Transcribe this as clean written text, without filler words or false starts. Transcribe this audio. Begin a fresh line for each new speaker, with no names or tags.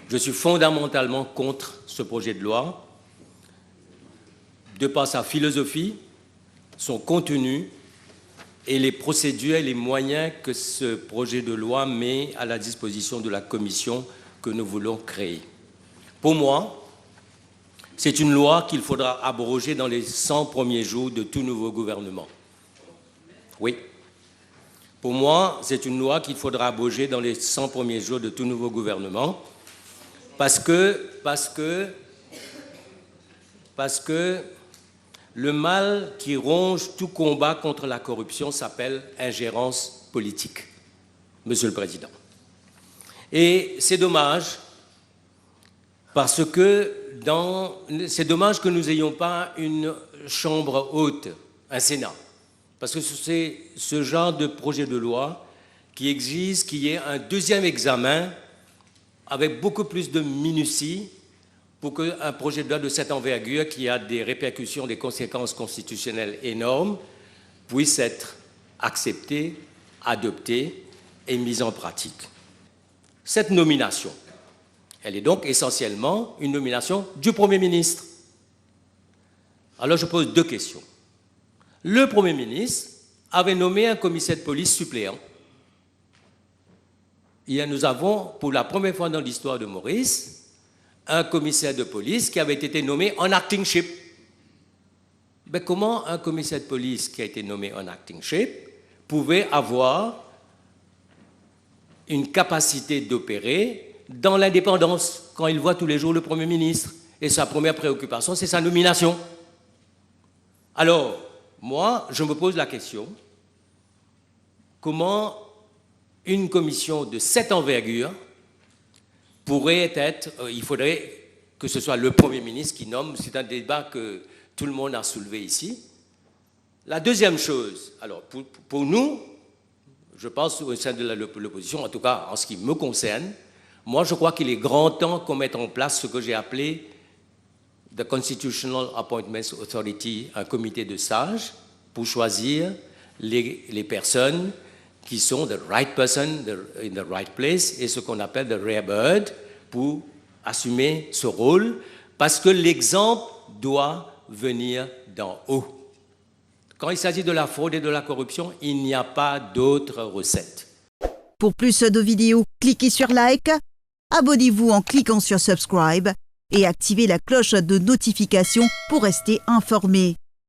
Je suis fondamentalement contre ce projet de loi, de par sa philosophie, son contenu et les procédures et les moyens que ce projet de loi met à la disposition de la commission que nous voulons créer. Pour moi, c'est une loi qu'il faudra abroger dans les 100 premiers jours de tout nouveau gouvernement. Oui. Pour moi, c'est une loi qu'il faudra abroger dans les 100 premiers jours de tout nouveau gouvernement parce que le mal qui ronge tout combat contre la corruption s'appelle ingérence politique, Monsieur le Président. Et c'est dommage parce que c'est dommage que nous n'ayons pas une chambre haute, un Sénat, parce que c'est ce genre de projet de loi qui exige qu'il y ait un deuxième examen avec beaucoup plus de minutie pour qu'un projet de loi de cette envergure, qui a des répercussions, des conséquences constitutionnelles énormes, puisse être accepté, adopté et mis en pratique. Cette nomination, elle est donc essentiellement une nomination du Premier ministre. Alors je pose deux questions. Le Premier ministre avait nommé un commissaire de police suppléant. Et nous avons, pour la première fois dans l'histoire de Maurice, un commissaire de police qui avait été nommé en actingship. Mais comment un commissaire de police qui a été nommé en actingship pouvait avoir une capacité d'opérer dans l'indépendance quand il voit tous les jours le Premier ministre? Et sa première préoccupation, c'est sa nomination. Alors, moi, je me pose la question, comment une commission de cette envergure pourrait être, il faudrait que ce soit le Premier ministre qui nomme, c'est un débat que tout le monde a soulevé ici. La deuxième chose, alors pour nous, je pense au sein de l'opposition, en tout cas en ce qui me concerne, moi je crois qu'il est grand temps qu'on mette en place ce que j'ai appelé The Constitutional Appointments Authority, un comité de sages pour choisir les personnes qui sont the right person in the right place et ce qu'on appelle the rare bird pour assumer ce rôle parce que l'exemple doit venir d'en haut. Quand il s'agit de la fraude et de la corruption, il n'y a pas d'autre recette.
Pour plus de vidéos, cliquez sur like, abonnez-vous en cliquant sur subscribe et activez la cloche de notification pour rester informé.